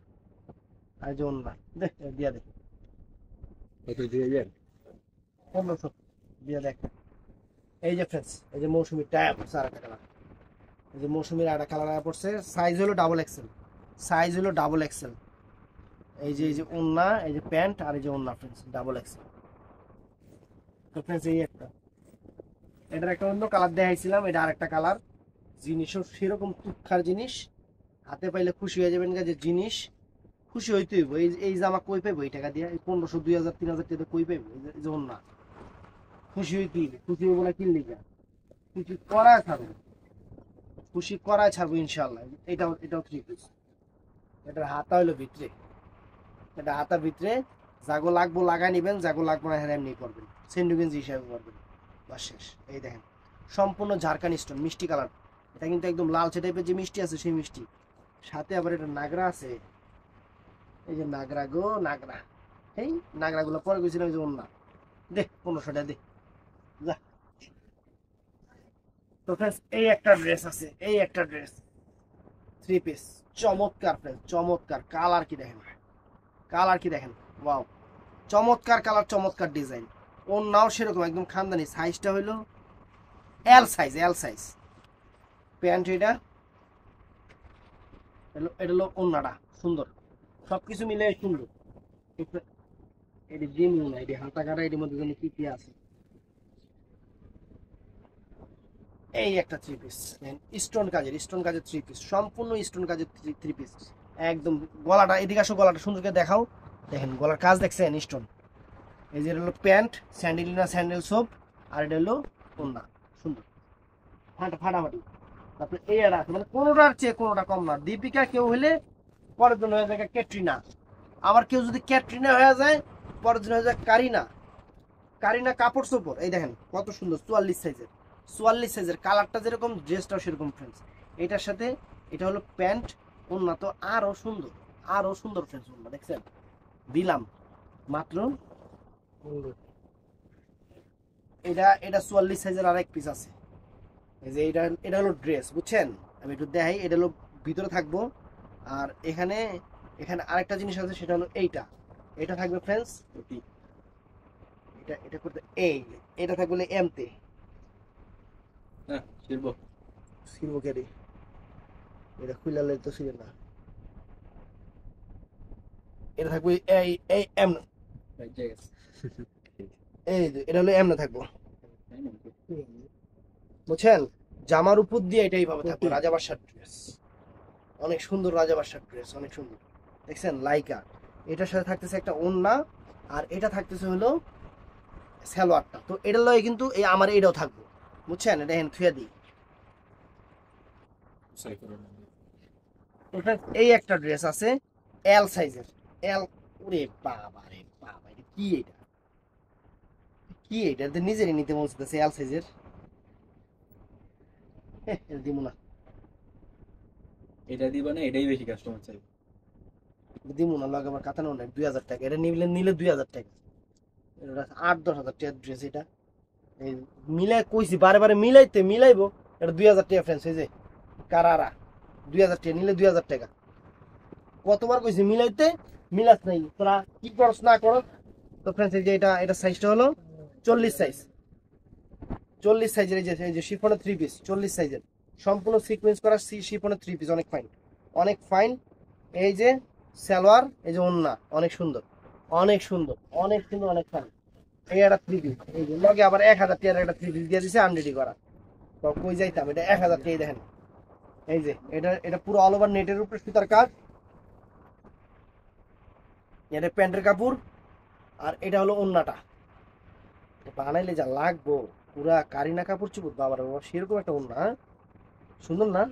আর যে ওন্না দে, দিয়া দে কত দিয়ে যান? 1500 দিয়া দেখ। এই যে फ्रेंड्स, এই যে মৌসুমী ট্যাব সারা কালার, এই যে মৌসুমীর একটা কালার পড়ছে, সাইজ হলো ডাবল এক্সেল, সাইজ হলো ডাবল এক্সেল। এই যে ওন্না, এই যে প্যান্ট আর এই যে ওন্না फ्रेंड्स ডাবল এক্সেল। তো फ्रेंड्स এই একটা, এটার একটা অন্য কালার দেখাইছিলাম, এটা আরেকটা কালার। জিনিসও সেরকম তুচ্ছার জিনিস, হাতে পাইলে খুশি হয়ে যাবেন, যে জিনিস খুশি হইতে হইব। এই জামা কই পাইবো এই টাকা দিয়ে? 1500 2000 3000 টাকা কই পাইবো? এই যে ওন্না, খুশি হইতে হইবে, খুশি হইব না কিনলি যা, খুশি করা ছাড়বো, খুশি করা ছাড়বো ইনশাল্লাহ। এটাও 3 পিস, এটার হাতা হইলো ভিতরে, এটা হাতা ভিতরে, জাগো লাগবো লাগাই নিবেন, জাগো লাগবো না হ্যাঁ এমনি করবেন, সেন্ডুগেঞ্জ হিসাবে করবেন, বাস শেষ। এই দেখেন সম্পূর্ণ ঝাড়খান্ড স্টোন, মিষ্টি কালার। এটা কিন্তু একদম লালচে টাইপের যে মিষ্টি আছে সেই মিষ্টি, সাথে আবার এটা নাগরা আছে। এই যে নাগরা গো নাগরা, এই নাগরা গুলো পরে গেছিলাম, এই যে অন্য দে 1500 টাকা দে যা। তো फ्रेंड्स এই একটা ড্রেস আছে, এই একটা ড্রেস 3 পিস, চমৎকার फ्रेंड्स, চমৎকার কালার কি দেখেন, কালার কি দেখেন, ওয়াও চমৎকার কালার, চমৎকার ডিজাইন। ওন্নাও সেরকম একদম খানদানি, সাইজটা হইলো L size, L size. Pant এটা এটা হলো ওন্নাটা সুন্দর, সবকিছু মিলে সুন্দর। এটি দিন না, এটি হাতা কাটা, এটির মধ্যে যেন কি কি আছে। এই একটা 3 পিস স্টোন কাজের, স্টোন কাজের 3 পিস, সম্পূর্ণ স্টোন কাজের 3 পিস। একদম গলাটা এদিকে আসো, গলাটা সুন্দর করে দেখাও, দেখেন গলার কাজ দেখছেন স্টোন। এই যে এটা হলো প্যান্ট, স্যান্ডেলিনা স্যান্ডেল সোপ, আর এটা হলো ওন্না সুন্দর ফাটাফাটি। তারপরে এই একটা আছে, মানে কোনোটার চেয়ে কোনোটা কম না। দীপিকা কেউ হলে পরের দিন হয়ে যায় ক্যাটরিনা, আবার কেউ যদি ক্যাটরিনা হয়ে যায় পরের দিন হয়ে যায় কারিনা। কারিনা কাপড় চোপড় এই দেখেন কত সুন্দর, 44 সাইজের, 44 সাইজের। কালারটা যেরকম ড্রেসটাও সেরকম फ्रेंड्स। এটার সাথে এটা হলো প্যান্ট, ওন্না তো আরো সুন্দর, আরো সুন্দর फ्रेंड्स। ওন্না দেখছেন দিলাম মাত্র, এটা 44 সাইজের আরেক পিস আছে। এই যে এটা হলো ড্রেস, বুঝছেন? আমি একটু দেখাই, এটা হলো ভিতরে থাকবো, আর এখানে এখানে আরেকটা জিনিস আছে, সেটা হলো এটা থাকবে फ्रेंड्स। এটা করতে এটা থাকবে এমতে, হ্যাঁ শিরবো সিলবো কেডি, এটা খুইলালে তো ছিল না। এটা থাকবে এই এম, এক জায়গায় এই যে এটা হলো এমনে থাকবো, বুঝছেন? জামার উপর দিয়ে এটাই ভাবে থাকবে, রাজাবাসার ড্রেস, অনেক সুন্দর রাজাবাসার ড্রেস, অনেক সুন্দর দেখছেন লাইকা। এটার সাথে থাকতেছে একটা ওন্না, আর এটা থাকতেছে হলো সালোয়ারটা। তো এটা লয় কিন্তু এই আমার এটাও থাকবো, বুঝছেন? এটা হেন থুয়া দিই। সাই করে না। ওটা এই একটা ড্রেস আছে এল সাইজের, এল। ওরে বাবা রে বাবা, এটা কি? এটা কি? এটা তো নিজেরই নিতে মন চাইতেছে এল সাইজের, এটা দিব না, এটা দিবা না, এটাই বেশি কাস্টমার চাই। এটা দিব না, লাগে আমার কাতানো নাই 2000 টাকা। এটা নিলে 2000 টাকা, এটা 8-10 হাজার টাকার ড্রেস। এটা এই মিলাই কইছি বারে মিলাইবো, এটা 2000 টাকা फ्रेंड्स। এই যে কারারা 2000 টাকা নিলে 2000 টাকা, কতবার কইছি মিলাইতে, মিলাস নাই তোরা, কি করস না করস। তো फ्रेंड्स এই যে এটা সাইজটা হলো 40 সাইজ, 40 সাইজের। এই যে শিফনের 3 পিস 40 সাইজের, সম্পূর্ণ সিকোয়েন্স করা শিফনের 3 পিস, অনেক ফাইন, অনেক ফাইন। এই যে সালোয়ার, এই যে ওন্না, অনেক সুন্দর, অনেক সুন্দর, অনেক সুন্দর, অনেক ফাইন। এই একটা 3 পিস, এই যে লগে আবার 1000 টাকার একটা 3 পিস দিয়ে দিছে আনরেডি করা। তো কই যাইতাম, এটা 1000 টাকা দেখেন। এই যে এটা পুরো অল ওভার নেটের উপরে সুতার কাজ, এটা প্যান্টের কাপড়, আর এটা হলো ওন্নাটা। বানাইলে যা লাগবো, পুরা কারিনা কাপড় চুপুর বাবার বাবা, সেরকম একটা ওন্না, হ্যাঁ? সুন্দর না?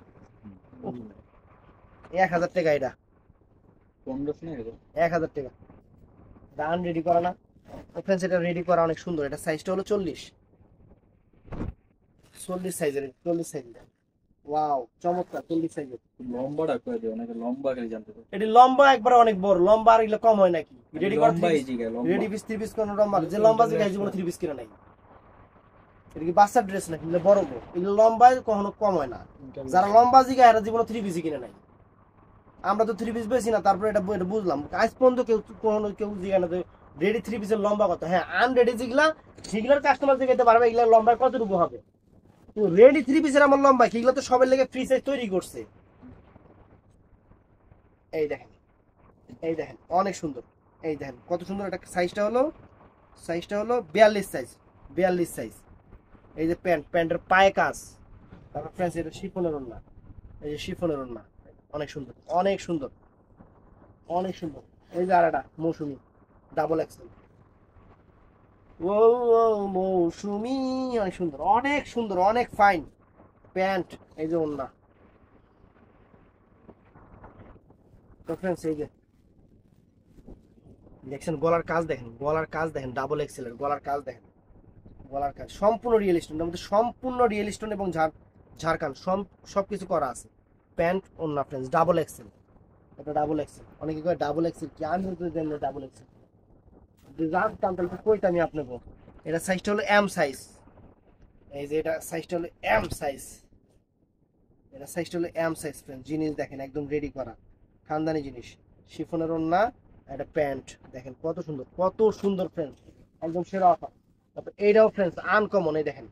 1000 টাকা এটা, 1500 না এটা? 1000 টাকা। দান রেডি করা না ফ্রেন্ডস, এটা রেডি করা অনেক সুন্দর। এটা সাইজটা হলো 40 সাইজের, 40 সাইজের। ওয়াও, চমৎকার 40 সাইজের। লম্বাটা কয় দিও, অনেকে লম্বা খালি জানতে চায়। এটি লম্বা একবার অনেক বড়, লম্বা আর এগুলো কম হয় নাকি? রেডি করা লম্বা এই জায়গায় লম্বা। রেডি পিস 3 পিস কোন লম্বা, যে লম্বা জিগায় জীবনে 3 পিস কিনা নাই। এটা কি বাচ্চার ড্রেস নাকি? এগুলো বড় বড়, এগুলো লম্বায় কখনো কম হয় না। যারা লম্বা জিগায় এরা জীবনে 3 পিস কিনা নাই। আমরা তো 3 পিস বেশি না, তারপরে এটা এটা বুঝলাম। আজ পর্যন্ত কেউ কখনো কেউ জিগায় না রেডি 3 পিসের লম্বা কত। হ্যাঁ, আনরেডি যেগুলা সেগুলোর কাস্টমার জিগাইতে পারবে এগুলা লম্বা কতটুকু হবে। রেডি 3 পিসের আমার লম্বা কি, এগুলো তো সবার লেগে ফ্রি সাইজ তৈরি করছে। এই দেখেন, এই দেখেন অনেক সুন্দর। এই দেখেন কত সুন্দর। এটা সাইজটা হলো 42 সাইজ, 42 সাইজ। এই যে প্যান্টের পায়ে কাজ। তারপর ফ্রেন্ডস এটা শিফনের ওড়না, এই যে শিফনের ওড়না, অনেক সুন্দর, অনেক সুন্দর, অনেক সুন্দর। এই যে আরেকটা মৌসুমি ডাবল এক্সেল। ও ও মৌসুমি, অনেক সুন্দর, অনেক সুন্দর, অনেক ফাইন প্যান্ট। এই যে ওড়না। তো ফ্রেন্ডস এই যে দেখছেন গলার কাজ দেখেন, গলার কাজ দেখেন, ডাবল এক্সেলের গলার কাজ দেখেন, গলার কাজ সম্পূর্ণ রিয়েল স্টোনের মধ্যে, সম্পূর্ণ রিয়েল স্টোন এবং ঝাড়খান সবকিছু করা আছে। প্যান্ট ওড়না ফ্রেন্ডস ডাবল এক্সেল। এটা ডাবল এক্সেল, অনেকে কয় ডাবল এক্সেল কি, আমি তো জানি ডাবল এক্সেল জানতাম, তাহলে কইতে আমি আপনাকে। এটা সাইজটা হলো এম সাইজ। এই যে এটা সাইজটা হলো এম সাইজ, এটা সাইজটা হলো এম সাইজ ফ্রেন্ড। জিনিস দেখেন একদম রেডি করা, খানদানি জিনিস। শিফনের ওড়না, একটা প্যান্ট দেখেন কত সুন্দর, কত সুন্দর ফ্রেন্ড, একদম সেরা অফার। তারপর এইটাও ফ্রেন্ডস আনকমন, এই দেখেন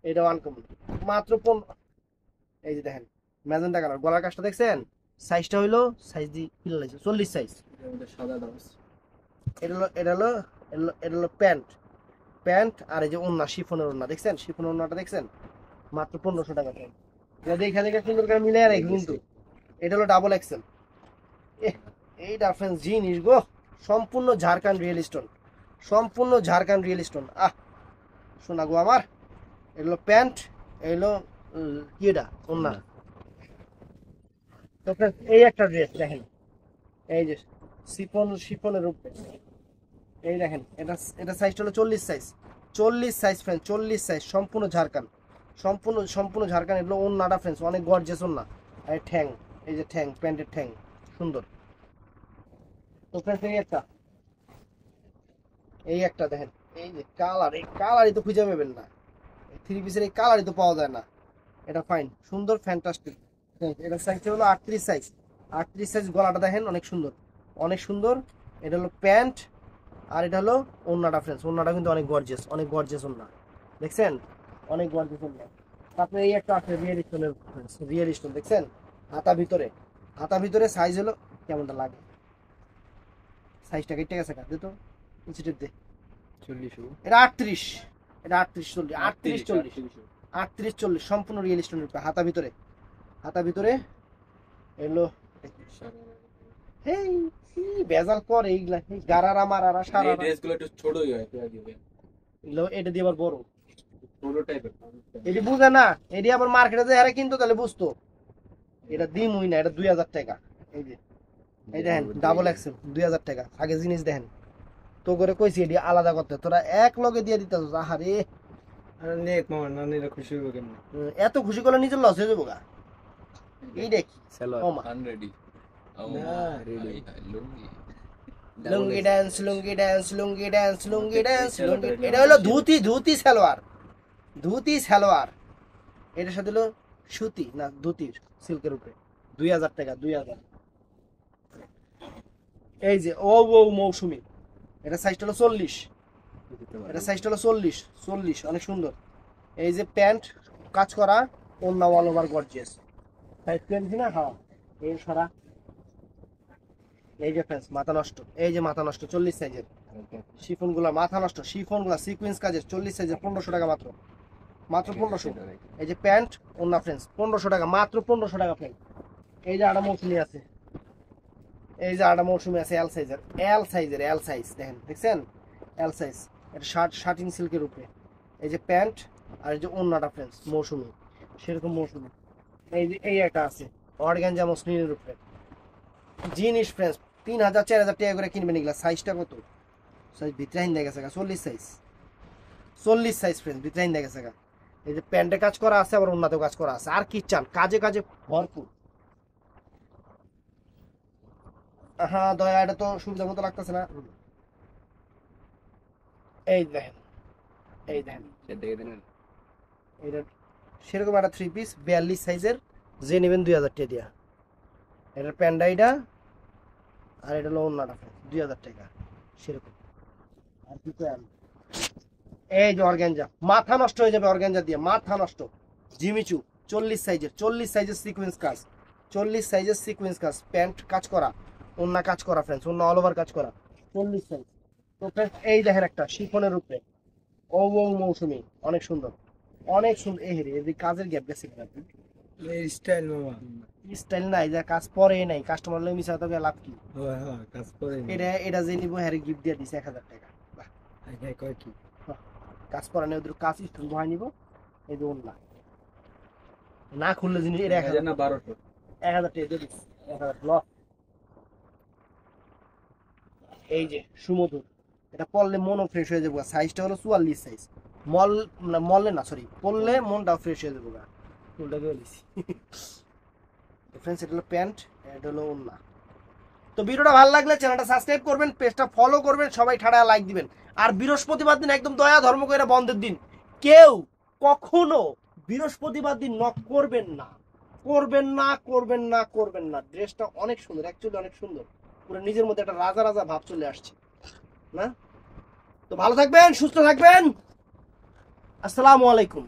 এটাও আনকমন, মাত্র 15। এই যে দেখেন ম্যাজেন্টা কালার, গলার কাজটা দেখছেন? সাইজটা হইলো সাইজ দি কিলো লাগছে 40 সাইজ। এর মধ্যে সাদা ডাউস। এটা হলো প্যান্ট আর এই যে ওড়না, শিফনের ওড়না দেখছেন? শিফনের ওড়নাটা দেখছেন? মাত্র 1500 টাকা। এটা দেখে দেখে সুন্দর করে মিলে রাখি কিন্তু। এটা হলো ডাবল এক্সেল। এইটা ফ্রেন্ডস জিনিস গো, সম্পূর্ণ ঝাড়খান্ড রিয়েল স্টোন, সম্পূর্ণ ঝাড়খান্ড রিয়েল স্টোন। শোনা গো আমার। এগুলো প্যান্ট, এগুলো কি এটা ওড়না। তো ফ্রেন্ডস এই একটা ড্রেস দেখেন, এই যে শিফনের উপরে, এই দেখেন এটা সাইজটা হলো 40 সাইজ, 40 সাইজ ফ্রেন্ড, 40 সাইজ, সম্পূর্ণ ঝাড়খান্ড, সম্পূর্ণ ঝাড়খান্ড। এগুলো ওড়নাটা ফ্রেন্ডস অনেক গর্জিয়াস ওড়না। এই ঠ্যাং, এই যে ঠ্যাং, প্যান্টের ঠ্যাং সুন্দর। তো ফ্রেন্ডস এই একটা দেখেন, এই যে কালার, এই কালারই তো খুঁজে পাবেন না, এই 3 পিসের এই কালারই তো পাওয়া যায় না। এটা ফাইন, সুন্দর, ফ্যান্টাস্টিক। এটা সাইজটা হলো 38 সাইজ, 38 সাইজ। গলাটা দেখেন অনেক সুন্দর, অনেক সুন্দর। এটা হলো প্যান্ট, আর এটা হলো ওড়নাটা ফ্রেন্ডস। ওড়নাটা কিন্তু অনেক গর্জিয়াস, অনেক গর্জিয়াস ওড়না দেখছেন, অনেক গর্জিয়াস ওড়না। তারপরে এই একটা আছে রিয়েল স্টোনের, রিয়েল স্টোন দেখছেন? হাতা ভিতরে সাইজ হলো কেমনটা লাগে, সাইজটা কেটে গেছে কাটে তো ইনস্টিটিউট দে। 40। এটা 38, এটা 38 40, 38 40, 38 40 সম্পূর্ণ রিয়েল স্টোনের উপরে। হাতা ভিতরে এলো। হেই কি বেজাল করে এইগুলা, এই গারারা মারারা এই সারা ড্রেসগুলো একটু ছোটই হয়, পেয়া দিবে। এগুলো এটা দিয়ে আবার বড়, ছোট টাইপের। এটি বুঝে না, এটি আবার মার্কেটে যে হারে কিনতো তাহলে বুঝতো। এটা দিমুই না, এটা 2000 টাকা। এই যে এই দেখেন ডাবল এক্সেল 2000 টাকা। আগে জিনিস দেখেন তো করে কইছি এটি আলাদা করতে, তোরা এক লগে দিয়ে দিতে আহারে। আরে নেক মামা, নানিরা খুশি হবে কেমন? এত খুশি করলে নিজের লস হয়ে যাবো গা। এই দেখি সালোয়ার ওমা, আনরেডি। না, রেডি। লুঙ্গি। লুঙ্গি ড্যান্স, লুঙ্গি ড্যান্স, লুঙ্গি ড্যান্স, লুঙ্গি ড্যান্স, লুঙ্গি। এটা হলো ধুতি সালোয়ার, ধুতি সালোয়ার। এটার সাথে হলো সুতি না ধুতির সিল্কের উপরে 2000 টাকা, 2000। এই যে মৌসুমি, এটা সাইজটা হলো 40, এটা সাইজটা হলো 40, অনেক সুন্দর। এই যে প্যান্ট কাজ করা, ওড়না অল ওভার গর্জিয়াস। সাইজ পেন্সি না, হ্যাঁ এই সারা। এই যে ফ্রেন্ডস মাথা নষ্ট, এই যে মাথা নষ্ট 40 সাইজের শিফন গুলা, মাথা নষ্ট শিফন গুলা সিকোয়েন্স কাজের 40 সাইজের 1500 টাকা মাত্র, মাত্র 1500। এই যে প্যান্ট ওড়না ফ্রেন্ডস 1500 টাকা, মাত্র 1500 টাকা ফ্রেন্ড। এই যে আড়া মৌসুমি আছে, এই যে আটা মৌসুমে আছে এল সাইজের, এল সাইজ দেখেন, দেখছেন এল সাইজ। এটা শার্টিং সিল্কের উপরে, এই যে প্যান্ট আর এই যে ওন্নাটা ফ্রেন্ডস মৌসুমি, সেরকম মৌসুমি। এই যে এই একটা আছে অর্গানজা মসলিনের উপরে জিনিস ফ্রেন্ডস, 3000-4000 টাকা করে কিনবেন এগুলা। সাইজটা কত? সাইজ ভিতরে হিন্দা গেছে, 40 সাইজ, 40 সাইজ ফ্রেন্ডস, ভিতরে হিন্দা গেছে। এই যে প্যান্টে কাজ করা আছে, আবার ওন্নাতেও কাজ করা আছে। আর কি চান, কাজে কাজে ভরপুর। হ্যাঁ দয়া, এটা তো সুবিধা মতো লাগতেছে না। এই দেখেন, এই দেখেন, এটা সেরকম একটা 3 পিস 42 সাইজের, যে নেবেন 2000 টাকা দিয়া। এটার প্যান্ডাইটা আর এটা হলো ওন্নাটা 2000 টাকা সেরকম। আর কি চান? এই যে অর্গানজা, মাথা নষ্ট হয়ে যাবে অর্গানজা দিয়ে, মাথা নষ্ট। জিমিচু 40 সাইজের সিকোয়েন্স কাজ, 40 সাইজের সিকোয়েন্স কাজ, প্যান্ট কাজ করা, ওন্না কাজ করা ফ্রেন্ডস, ওন্না অল ওভার কাজ করা, 40 সাইজ। তো ফ্রেন্ডস এই দেখেন একটা শিফনের উপরে ও মৌসুমি, অনেক সুন্দর, অনেক সুন্দর। এই রে, এই কাজের গ্যাপ গেছে কিনা, এই স্টাইল মামা। স্টাইল নাই, যা কাজ পরে নাই, কাস্টমার লই মিছা তবে লাভ কি? হ্যাঁ হ্যাঁ, কাজ করে এটা যে নিবো হ্যারে গিফট দিয়ে দিছে 1000 টাকা। বাহ, কয় কি কাজ করা নেই, ওদের কাজ স্টুল বহাই নিব। এই যে ওন্না না খুললে জিনিস এটা 1000 না 1200 টাকা দিয়ে দিস, 1000 ব্লক। এই যে সুমধুর, এটা পরলে মনও ফ্রেশ হয়ে যাবে। সাইজটা হলো 44 সাইজ। মল না, মলে না সরি, পরলে মনটাও ফ্রেশ হয়ে যাবে। ফুলটা দিয়ে দিছি ফ্রেন্ডস। এটা হলো প্যান্ট, এটা হলো ওন্না। তো ভিডিওটা ভালো লাগলে চ্যানেলটা সাবস্ক্রাইব করবেন, পেজটা ফলো করবেন, সবাই ঠাড়া লাইক দিবেন। আর বৃহস্পতিবার দিন একদম দয়া ধর্ম করে বন্ধের দিন, কেউ কখনো বৃহস্পতিবার দিন নক করবেন না, করবেন না, করবেন না, করবেন না। ড্রেসটা অনেক সুন্দর, অ্যাকচুয়ালি অনেক সুন্দর, পুরো নিজের মধ্যে একটা রাজা রাজা ভাব চলে আসছে না। তো ভালো থাকবেন, সুস্থ থাকবেন, আসসালামু আলাইকুম।